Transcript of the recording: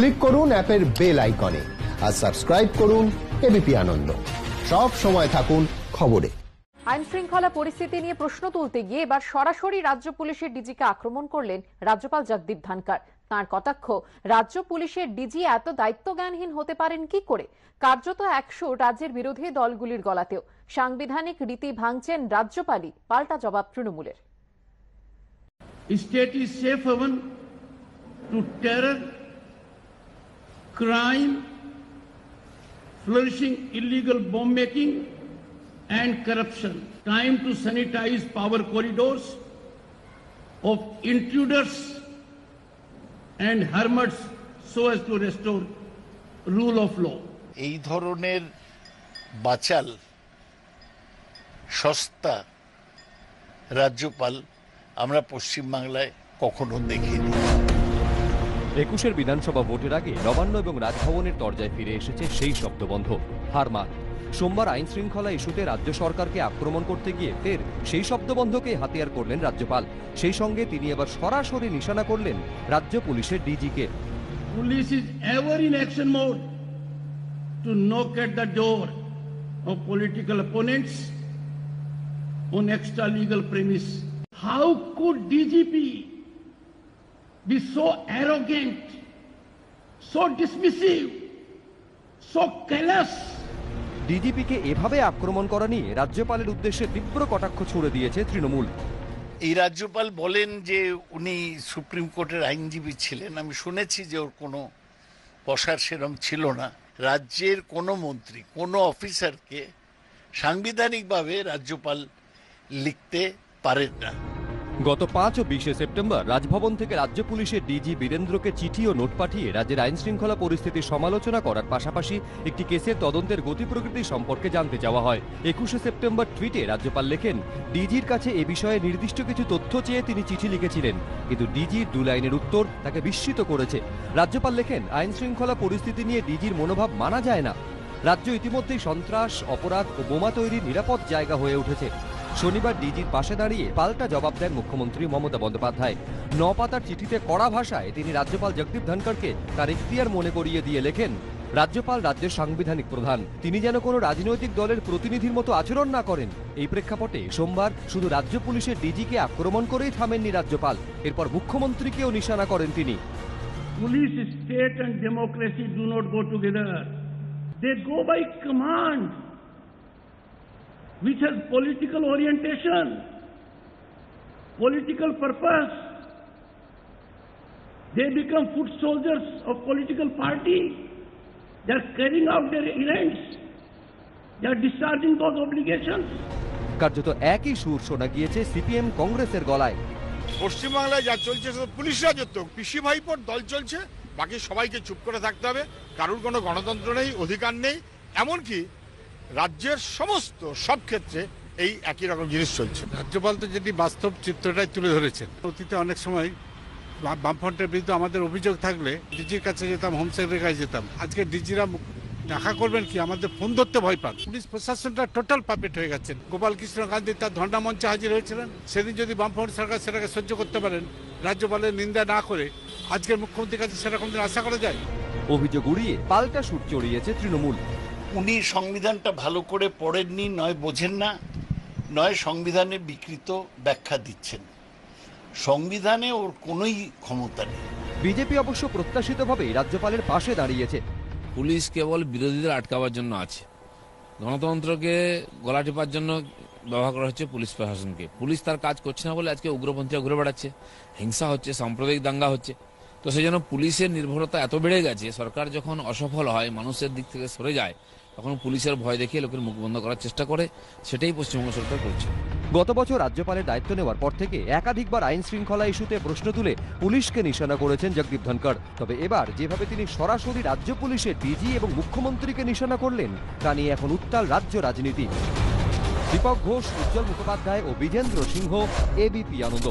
Click করুন অ্যাপের bell আইকনে আর সাবস্ক্রাইব করুন এবিপি আনন্দ। সব সময় থাকুন খবরে। আইন শৃঙ্খলা পরিস্থিতি নিয়ে প্রশ্ন তুলতে গিয়ে এবার সরাসরি রাজ্য পুলিশের ডিজিকে আক্রমণ করলেন রাজ্যপাল জগদীপ ধনখড়। তাঁর কটাক্ষ, রাজ্য পুলিশের ডিজি এত দায়িত্বজ্ঞানহীন হতে পারেন কি করে? কার্যত 100 রাজ্যের বিরোধী দলগুলির গলাতেও। সাংবিধানিক রীতি ভাঙছেন রাজ্যপালই, পাল্টা জবাব তৃণমূলের। State is safe haven to terror, crime, flourishing illegal bomb making and corruption. Time to sanitize power corridors of intruders and hermits so as to restore rule of law. এই ধরনের বাচাল সস্তা রাজ্যপাল আমরা পশ্চিমবাংলায় কখনো দেখিনি। 21 বিধানসভা ভোটের আগে নবান্ন এবং রাজভবনের দরজায় ফিরে এসেছে সেই শব্দবন্ধ, হারমাত। সোমবার আইন শৃঙ্খলা ইস্যুতে রাজ্য সরকারকে আক্রমণ করতে গিয়ে ফের সেই শব্দবন্ধকে হাতিয়ার করলেন রাজ্যপাল। সেই সঙ্গে তিনি এবার সরাসরি নিশানা করলেন রাজ্য পুলিশের ডিজিকে। Police is ever in action mode to knock at the door of political opponents on extra legal premise. How could DGP be so arrogant, so dismissive, so callous? ডিজিপিকে এভাবে আক্রমণ করা নিয়ে রাজ্যপালের উদ্দেশ্যে তীব্র কটাক্ষ ছুড়ে দিয়েছে তৃণমূল। এই রাজ্যপাল বলেন যে উনি সুপ্রিম কোর্টের আইনজীবী ছিলেন। আমি শুনেছি যে ওর কোনো পসার সেরম ছিল না। রাজ্যের কোনো মন্ত্রী, কোনো অফিসারকে সাংবিধানিকভাবে রাজ্যপাল লিখতে পারেন না। গত 5 ও 20 সেপ্টেম্বর রাজভবন থেকে রাজ্য পুলিশের ডিজি বীরেন্দ্রকে চিঠি ও নোট পাঠিয়ে রাজ্যের আইন শৃঙ্খলা পরিস্থিতির সমালোচনা করার পাশাপাশি একটি কেসের তদন্তের গতি প্রকৃতি সম্পর্কে জানতে চাওয়া হয়। 21 সেপ্টেম্বর টুইটে রাজ্যপাল লেখেন, ডিজির কাছে এ বিষয়ে নির্দিষ্ট কিছু তথ্য চেয়ে তিনি চিঠি লিখেছিলেন, কিন্তু ডিজির 2 লাইনের উত্তর তাকে বিস্মিত করেছে। রাজ্যপাল লেখেন, আইন শৃঙ্খলা পরিস্থিতি নিয়ে ডিজির মনোভাব মানা যায় না। রাজ্য ইতিমধ্যেই সন্ত্রাস, অপরাধ ও বোমা তৈরির নিরাপদ জায়গা হয়ে উঠেছে। শনিবার ডিজির পাশে দাঁড়িয়ে পাল্টা জবাব দেন মুখ্যমন্ত্রী মমতা বন্দ্যোপাধ্যায়। 9 পাতার চিঠিতে কড়া ভাষায় তিনি রাজ্যপাল জগদীপ ধনখড়কে তার ইখতিয়ার মনে করিয়ে দিয়ে লেখেন, রাজ্যপাল রাজ্যের সাংবিধানিক প্রধান, তিনি যেন কোনো রাজনৈতিক দলের প্রতিনিধির মতো আচরণ না করেন। এই প্রেক্ষাপটে সোমবার শুধু রাজ্য পুলিশের ডিজিকে আক্রমণ করেই থামেননি রাজ্যপাল, এরপর মুখ্যমন্ত্রীকেও নিশানা করেন তিনি। Police, state and democracy do not go together. They go by command, which has political orientation, political purpose. They become foot soldiers of political party. They are carrying out their errands. They are discharging those obligations. কার্যত একই সুর শোনা গিয়েছে CPM কংগ্রেসের গলায়। পশ্চিমবাংলায় যা চলছে পুলিশ রাজত্ব, পিসি ভাইপোর দল চলছে, বাকি সবাইকে চুপ করে থাকতে হবে। কারোর কোনো গণতন্ত্র নেই, অধিকার নেই। এমনকি রাজ্যের সমস্ত সব ক্ষেত্রে এই একই রকম জিনিস চলছে। রাজ্যপাল তো যদি বাস্তব চিত্রটাই তুলে ধরেছেন। অতীতে অনেক সময় বামফ্রন্টের বিরুদ্ধে আমাদের অভিযোগ থাকলে ডিজির কাছে যেতাম, হোম সেক্রেটারির কাছে যেতাম। আজকে ডিজিরা দেখা করবেন কি, আমাদের ফোন ধরতে ভয় পান। পুলিশ প্রশাসনটা টোটাল পাপেট হয়ে গেছেন। গোপাল কৃষ্ণ গান্ধী তার ধর্ণা মঞ্চে হাজির হয়েছিলেন। সেদিন যদি বামফ্রন্ট সরকার সেটাকে সহ্য করতে পারেন, রাজ্যপালের নিন্দা না করে, আজকের মুখ্যমন্ত্রীর কাছে সেরকম দিন আশা করা যায়? অভিযোগ উড়িয়ে পাল্টা সুর চড়িয়েছে তৃণমূল। উনি সংবিধানটা ভালো করে পড়েননি, নয় বোঝেন না, নয় সংবিধানে বিকৃত ব্যাখ্যা দিচ্ছেন। সংবিধানে ওর কোনোই ক্ষমতা নেই। বিজেপি অবশ্য প্রত্যাশিতভাবেই রাজ্যপালের পাশে দাঁড়িয়েছে। পুলিশ কেবল বিরোধীদের আটকাবার জন্য আছে, গণতন্ত্রকে গলা টিপার জন্য ব্যবহার করা হচ্ছে পুলিশ প্রশাসনকে। পুলিশ তার কাজ করছে না বলে আজকে উগ্রপন্থীরা ঘুরে বেড়াচ্ছে, হিংসা হচ্ছে, সাম্প্রদায়িক দাঙ্গা হচ্ছে। তো সেই জন্য পুলিশের নির্ভরতা এত বেড়ে গেছে, সরকার যখন অসফল হয়, মানুষের দিক থেকে সরে যায়, তখন পুলিশের ভয় দেখিয়ে লোকের মুখ বন্ধ করার চেষ্টা করে। সেটাই পশ্চিমবঙ্গ সরকার করছে। গত বছর রাজ্যপালের দায়িত্ব নেওয়ার পর থেকে একাধিকবার আইন শৃঙ্খলা ইস্যুতে প্রশ্ন তুলে পুলিশকে নিশানা করেছেন জগদীপ ধনখড়। তবে এবার যেভাবে তিনি সরাসরি রাজ্য পুলিশের ডিজি এবং মুখ্যমন্ত্রীকে নিশানা করলেন, তা নিয়ে এখন উত্তাল রাজ্য রাজনীতি। দীপক ঘোষ, উজ্জ্বল মুখোপাধ্যায় ও বিজেন্দ্র সিংহ, এবিপি আনন্দ।